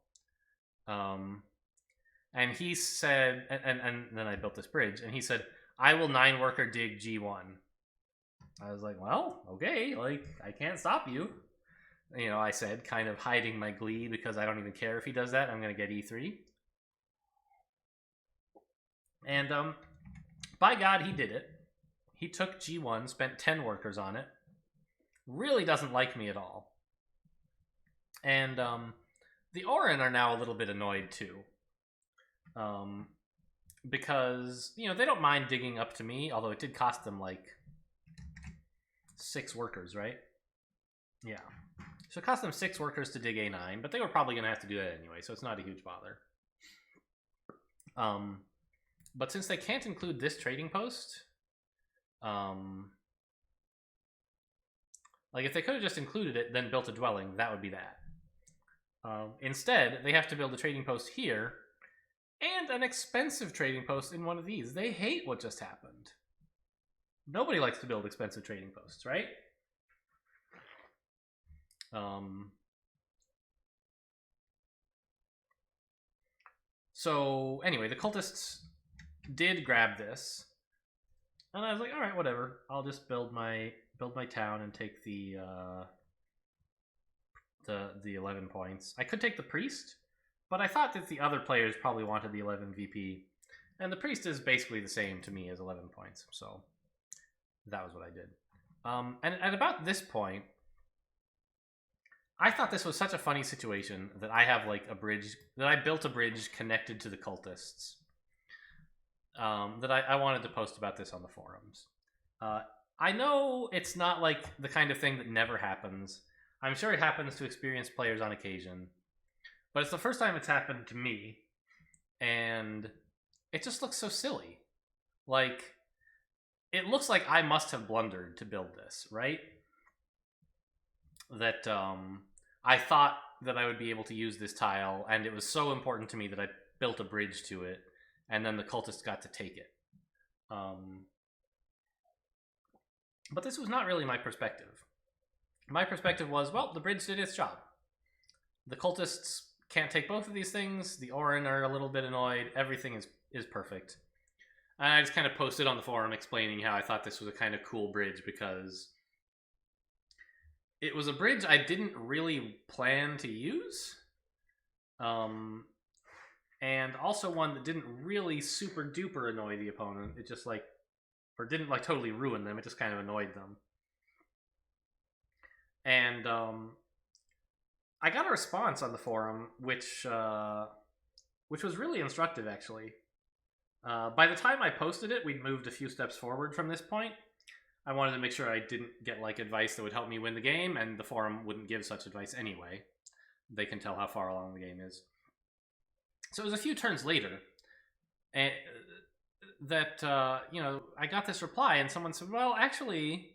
And he said, and then I built this bridge, and he said, I will 9-worker dig G1. I was like, well, okay, like, I can't stop you. You know, I said, kind of hiding my glee because I don't even care if he does that. I'm going to get E3. And by God, he did it. He took G1, spent 10 workers on it. Really doesn't like me at all. And the Auren are now a little bit annoyed too. Because, you know, they don't mind digging up to me, although it did cost them like 6 workers, right? Yeah. So it cost them 6 workers to dig A9, but they were probably going to have to do that anyway, so it's not a huge bother. But since they can't include this trading post, like if they could have just included it, then built a dwelling, that would be that. Instead, they have to build a trading post here, and an expensive trading post in one of these. They hate what just happened. Nobody likes to build expensive trading posts, right? So anyway, the cultists did grab this, and I was like, all right, whatever. I'll just build my town and take the 11 points. I could take the priest, but I thought that the other players probably wanted the 11 VP, and the priest is basically the same to me as 11 points, so that was what I did. And at about this point, I thought this was such a funny situation that I have like a bridge, that I built a bridge connected to the cultists, that I wanted to post about this on the forums. I know it's not like the kind of thing that never happens. I'm sure it happens to experienced players on occasion, but it's the first time it's happened to me, and it just looks so silly. Like, it looks like I must have blundered to build this, right? That I thought that I would be able to use this tile, and it was so important to me that I built a bridge to it, and then the cultists got to take it. But this was not really my perspective. My perspective was, well, the bridge did its job. The cultists can't take both of these things. The Auren are a little bit annoyed. Everything is perfect. And I just kind of posted on the forum explaining how I thought this was a kind of cool bridge because it was a bridge I didn't really plan to use. And also one that didn't really super duper annoy the opponent. It just like, or didn't like totally ruin them. It just kind of annoyed them. And I got a response on the forum, which was really instructive, actually. By the time I posted it, we'd moved a few steps forward from this point. I wanted to make sure I didn't get like advice that would help me win the game, and the forum wouldn't give such advice anyway. They can tell how far along the game is. So it was a few turns later that I got this reply, and someone said, well, actually,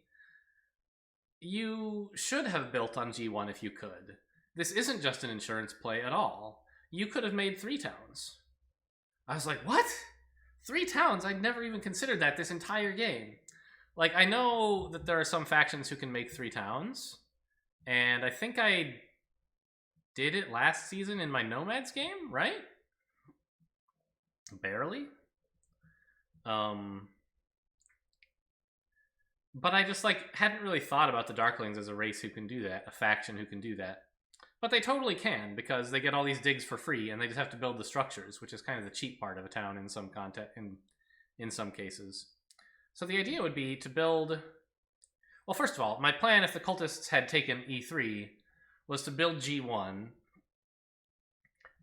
you should have built on G1 if you could. This isn't just an insurance play at all. You could have made 3 towns. I was like, what? 3 towns? I'd never even considered that this entire game. Like, I know that there are some factions who can make 3 towns, and I think I did it last season in my Nomads game, right? barely. But I just like hadn't really thought about the Darklings as a race who can do that, a faction who can do that. But they totally can because they get all these digs for free, and they just have to build the structures, which is kind of the cheap part of a town in some context, in some cases. So the idea would be to build. Well, first of all, my plan, if the cultists had taken E3, was to build G1,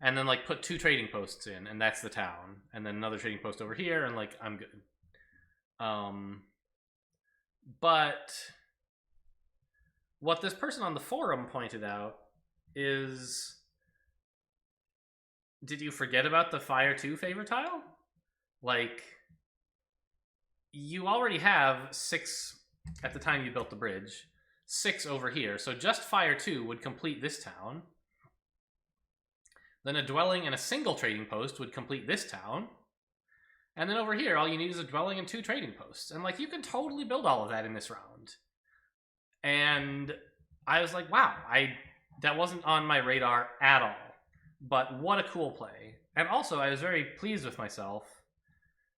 and then like put 2 trading posts in, and that's the town, and then another trading post over here, and like I'm good. But what this person on the forum pointed out is, did you forget about the Fire 2 favor tile? Like, you already have 6 at the time you built the bridge, 6 over here, so just Fire 2 would complete this town. Then a dwelling and a single trading post would complete this town. And then over here, all you need is a dwelling and 2 trading posts. And like, you can totally build all of that in this round. And I was like, wow, that wasn't on my radar at all. But what a cool play. And also, I was very pleased with myself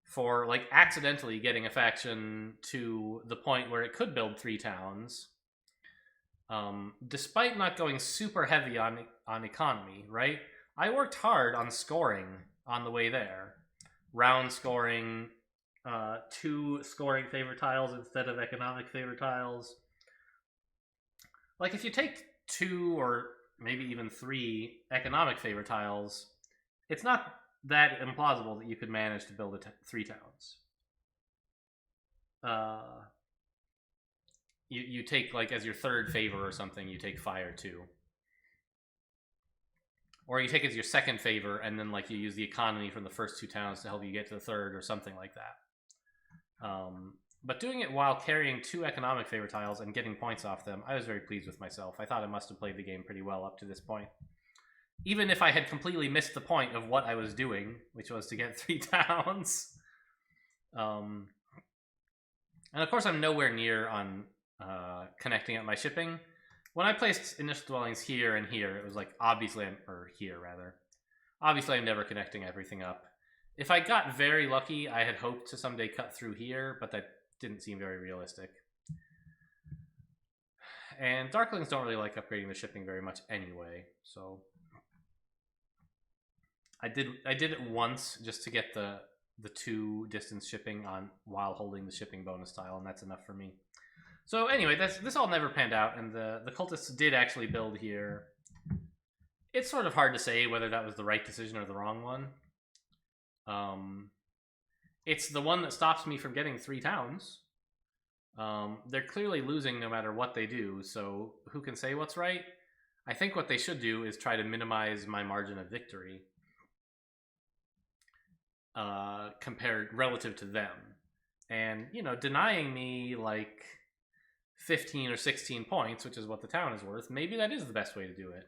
for like accidentally getting a faction to the point where it could build 3 towns. Despite not going super heavy on economy, right? I worked hard on scoring on the way there. Round scoring, 2 scoring favor tiles instead of economic favor tiles. Like, if you take 2 or maybe even 3 economic favor tiles, it's not that implausible that you could manage to build 3 towns. You take, like, as your 3rd favor or something, you take Fire 2. Or you take it as your 2nd favor, and then like you use the economy from the first 2 towns to help you get to the 3rd, or something like that. But doing it while carrying 2 economic favor tiles and getting points off them, I was very pleased with myself. I thought I must have played the game pretty well up to this point. Even if I had completely missed the point of what I was doing, which was to get 3 towns. And of course, I'm nowhere near on connecting up my shipping. When I placed initial dwellings here and here, it was like, obviously I'm never connecting everything up. If I got very lucky, I had hoped to someday cut through here, but that didn't seem very realistic. And Darklings don't really like upgrading the shipping very much anyway, so I did it once just to get the 2 distance shipping on while holding the shipping bonus tile, and that's enough for me. So anyway, this all never panned out, and the cultists did actually build here. It's sort of hard to say whether that was the right decision or the wrong one. It's the one that stops me from getting 3 towns. They're clearly losing no matter what they do, so who can say what's right? I think what they should do is try to minimize my margin of victory compared relative to them. And, you know, denying me like 15 or 16 points, which is what the town is worth, maybe that is the best way to do it.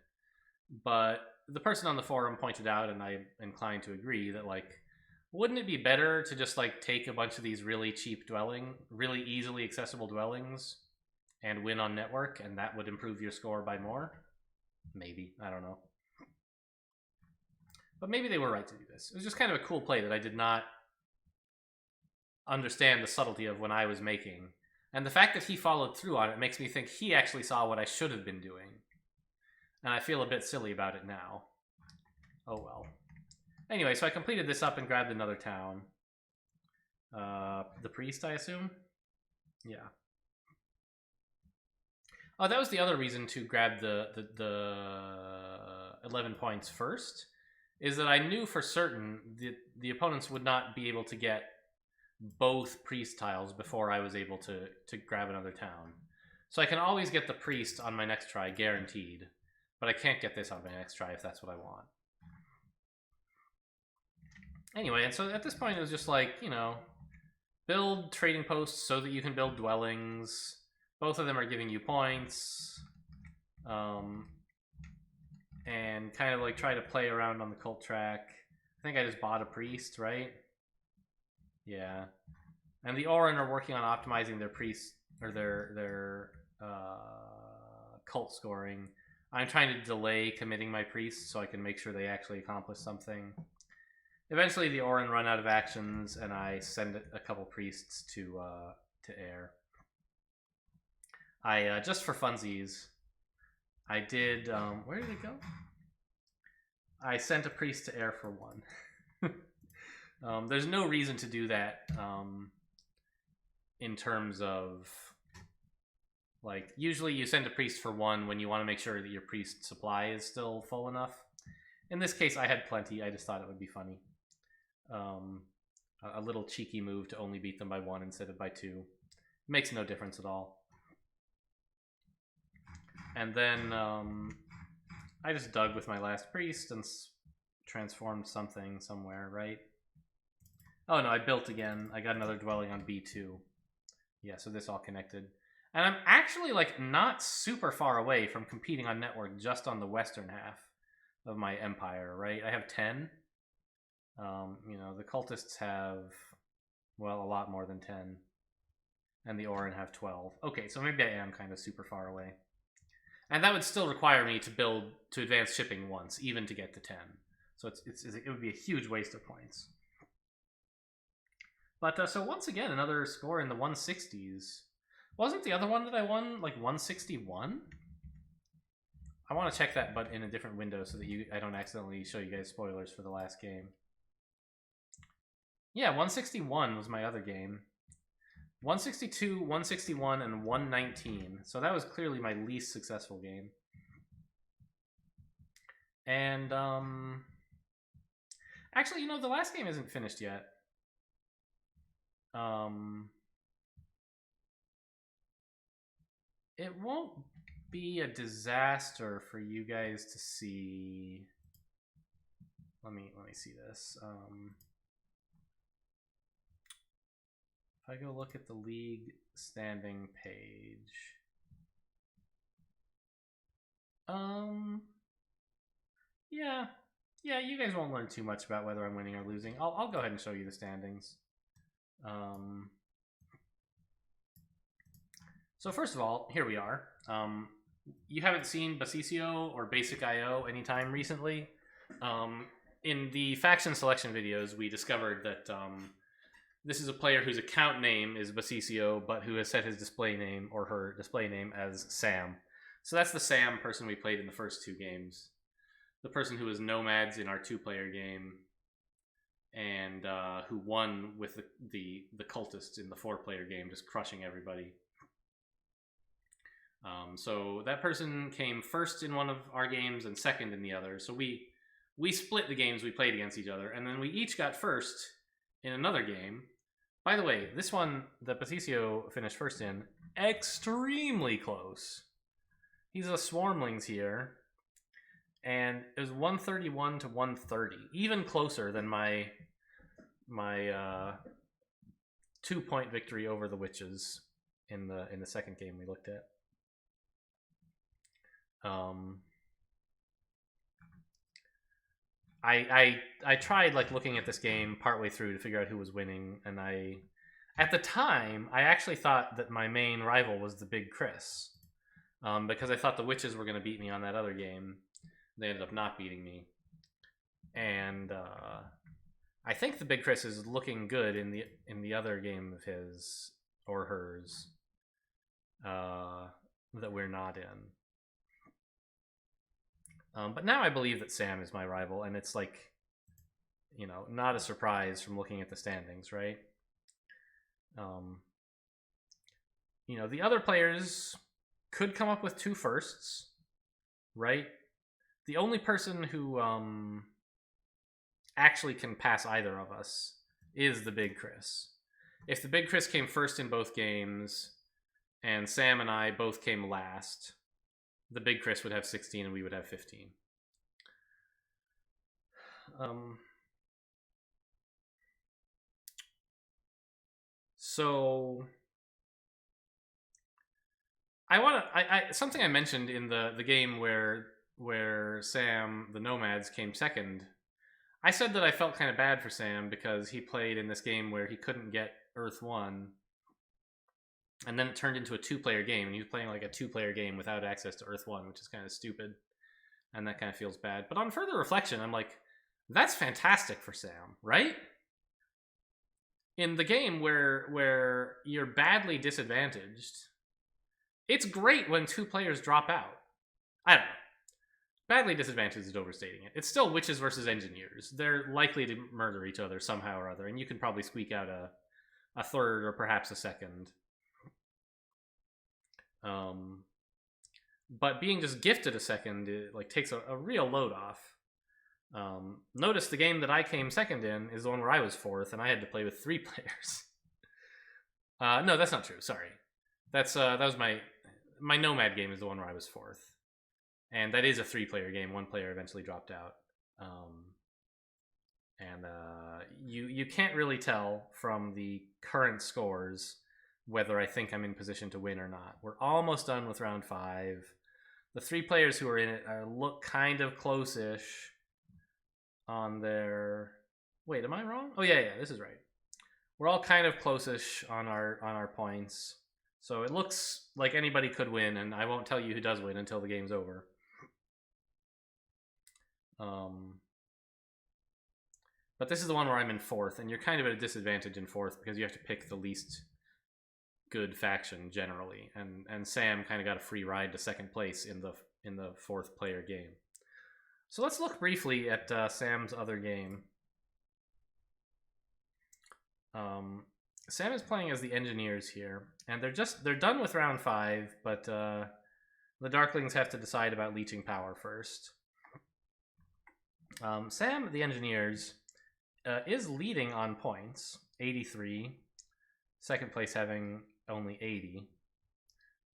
But the person on the forum pointed out, and I'm inclined to agree, that like, wouldn't it be better to just like take a bunch of these really cheap really easily accessible dwellings and win on network, and that would improve your score by more? Maybe, I don't know. But maybe they were right to do this. It was just kind of a cool play that I did not understand the subtlety of when I was making. And the fact that he followed through on it makes me think he actually saw what I should have been doing. And I feel a bit silly about it now. Oh well. Anyway, so I completed this up and grabbed another town. The priest, I assume? Yeah. Oh, that was the other reason to grab the 11 points first, is that I knew for certain the opponents would not be able to get both priest tiles before I was able to grab another town. So I can always get the priest on my next try, guaranteed. But I can't get this on my next try if that's what I want. Anyway, and so at this point it was just like, you know, build trading posts so that you can build dwellings. Both of them are giving you points. And kind of like try to play around on the cult track. I think I just bought a priest, right? Yeah. And the Auren are working on optimizing their priest, or their cult scoring. I'm trying to delay committing my priests so I can make sure they actually accomplish something. Eventually, the Auren run out of actions, and I send a couple priests to air. I just for funsies, I did. Where did it go? I sent a priest to air for 1. There's no reason to do that in terms of like usually you send a priest for 1 when you want to make sure that your priest supply is still full enough. In this case, I had plenty. I just thought it would be funny. A little cheeky move to only beat them by 1 instead of by 2. Makes no difference at all. And then I just dug with my last priest and transformed something somewhere, right? Oh no, I built again. I got another dwelling on B2. Yeah, so this all connected. And I'm actually like not super far away from competing on network just on the western half of my empire, right? I have 10. The cultists have, well, a lot more than 10. And the Auren have 12. Okay, so maybe I am kind of super far away. And that would still require me to advance shipping once, even to get to 10. So it would be a huge waste of points. But so once again, another score in the 160s. Wasn't the other one that I won like 161? I want to check that, but in a different window so that I don't accidentally show you guys spoilers for the last game. Yeah, 161 was my other game. 162, 161, and 119. So that was clearly my least successful game. And actually, the last game isn't finished yet. It won't be a disaster for you guys to see. Let me see this. If I go look at the league standing page. Yeah, you guys won't learn too much about whether I'm winning or losing. I'll go ahead and show you the standings. So first of all, here we are. You haven't seen Basisio or Basic IO anytime recently. In the faction selection videos, we discovered that this is a player whose account name is Basisio, but who has set his display name or her display name as Sam. So that's the Sam person we played in the first 2 games. The person who was Nomads in our 2-player game, and who won with the Cultists in the 4-player game, just crushing everybody. So that person came first in one of our games and second in the other. So we split the games we played against each other, and then we each got first in another game. By the way, this one that Patricio finished first in, extremely close. He's a Swarmlings here, and it was 131 to 130, even closer than my 2-point victory over the Witches in the second game we looked at. I tried like looking at this game partway through to figure out who was winning, and at the time I actually thought that my main rival was the Big Chris, because I thought the Witches were going to beat me on that other game. They ended up not beating me, and I think the Big Chris is looking good in the other game of his or hers that we're not in. But now I believe that Sam is my rival, and it's like, not a surprise from looking at the standings, right? The other players could come up with 2 firsts, right? The only person who actually can pass either of us is the Big Chris. If the Big Chris came first in both games, and Sam and I both came last, the Big Chris would have 16 and we would have 15. So something I mentioned in the game where Sam, the Nomads, came second. I said that I felt kind of bad for Sam because he played in this game where he couldn't get Earth 1. And then it turned into a 2-player game, and he was playing like a 2-player game without access to Earth 1, which is kind of stupid. And that kind of feels bad. But on further reflection, I'm like, That's fantastic for Sam, right? In the game where you're badly disadvantaged, it's great when two players drop out. I don't know. Badly disadvantaged is overstating it. It's still witches versus engineers. They're likely to murder each other somehow or other, and you can probably squeak out a third or perhaps a second. But being just gifted a second, it like takes a real load off. Notice the game that I came second in is the one where I was fourth, and I had to play with 3 players. No, that's not true. Sorry, that was my Nomad game is the one where I was fourth, and that is a 3-player game. 1 player eventually dropped out, and you can't really tell from the current scores whether I think I'm in position to win or not. We're almost done with round 5. The 3 players who are in it look kind of close-ish on their... Wait, am I wrong? Oh, yeah, this is right. We're all kind of close-ish on our points. So it looks like anybody could win, and I won't tell you who does win until the game's over. But this is the one where I'm in fourth, and you're kind of at a disadvantage in fourth because you have to pick the least good faction generally, and Sam kind of got a free ride to second place in the 4th player game. So let's look briefly at Sam's other game. Sam is playing as the engineers here, and they're done with round 5, but the Darklings have to decide about leeching power first. Sam, the engineers, is leading on points, 83. Second place having only 80.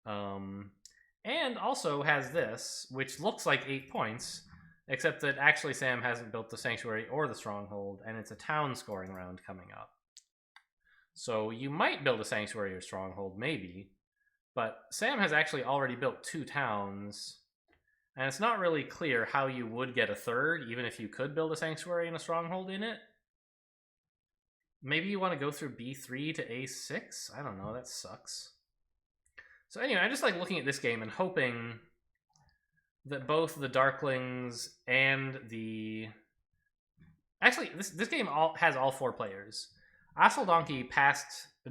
And also has this, which looks like 8 points, except that actually Sam hasn't built the Sanctuary or the Stronghold, and it's a town scoring round coming up. So you might build a Sanctuary or Stronghold, maybe, but Sam has actually already built 2 towns, and it's not really clear how you would get a third, even if you could build a Sanctuary and a Stronghold in it. Maybe you want to go through B3 to A6? I don't know, that sucks. So anyway, I just like looking at this game and hoping that both the Darklings and the... Actually, this game has all 4 players. Donkey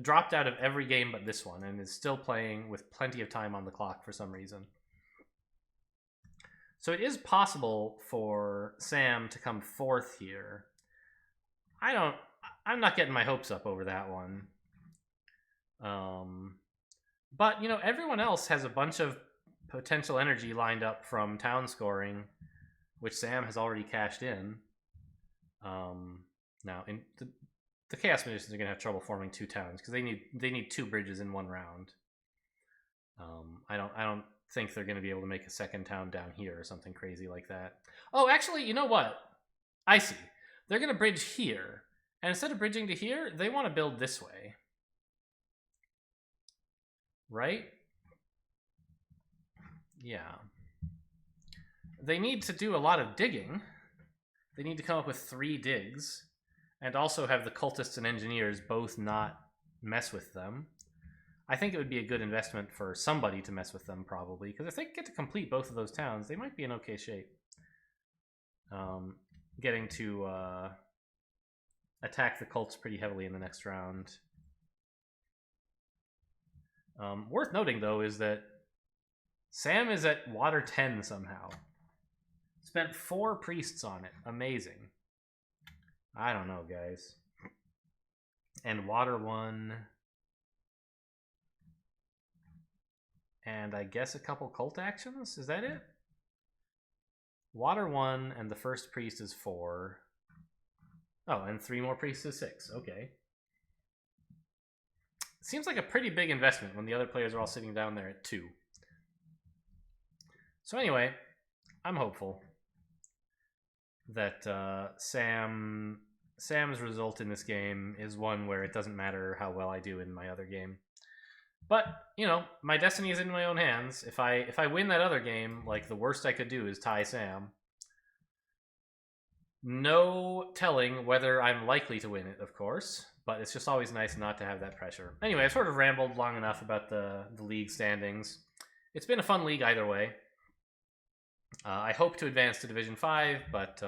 dropped out of every game but this one, and is still playing with plenty of time on the clock for some reason. So it is possible for Sam to come 4th here. I'm not getting my hopes up over that one. But, everyone else has a bunch of potential energy lined up from town scoring, which Sam has already cashed in. Now, the Chaos Magicians are going to have trouble forming 2 towns, because they need 2 bridges in 1 round. I don't think they're going to be able to make a second town down here or something crazy like that. Oh, actually, you know what? I see. They're going to bridge here. And instead of bridging to here, they want to build this way. Right? Yeah. They need to do a lot of digging. They need to come up with 3 digs. And also have the Cultists and Engineers both not mess with them. I think it would be a good investment for somebody to mess with them, probably. Because if they get to complete both of those towns, they might be in okay shape. Getting to... attack the cults pretty heavily in the next round. Worth noting, though, is that Sam is at water 10 somehow. Spent 4 priests on it. Amazing. I don't know, guys. And water 1. And I guess a couple cult actions? Is that it? Water 1 and the first priest is 4. Oh, and 3 more priests is 6. Okay. Seems like a pretty big investment when the other players are all sitting down there at 2. So anyway, I'm hopeful that Sam's result in this game is one where it doesn't matter how well I do in my other game. But, my destiny is in my own hands. If I win that other game, like, the worst I could do is tie Sam. No telling whether I'm likely to win it, of course, but it's just always nice not to have that pressure. Anyway, I've sort of rambled long enough about the league standings. It's been a fun league either way. I hope to advance to Division 5, but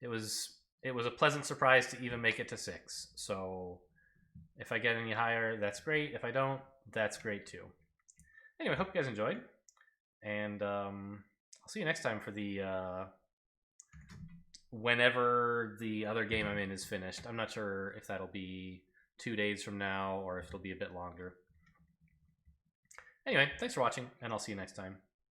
it was a pleasant surprise to even make it to 6. So if I get any higher, that's great. If I don't, that's great too. Anyway, hope you guys enjoyed, and I'll see you next time for the whenever the other game I'm in is finished. I'm not sure if that'll be 2 days from now or if it'll be a bit longer. Anyway, thanks for watching, and I'll see you next time.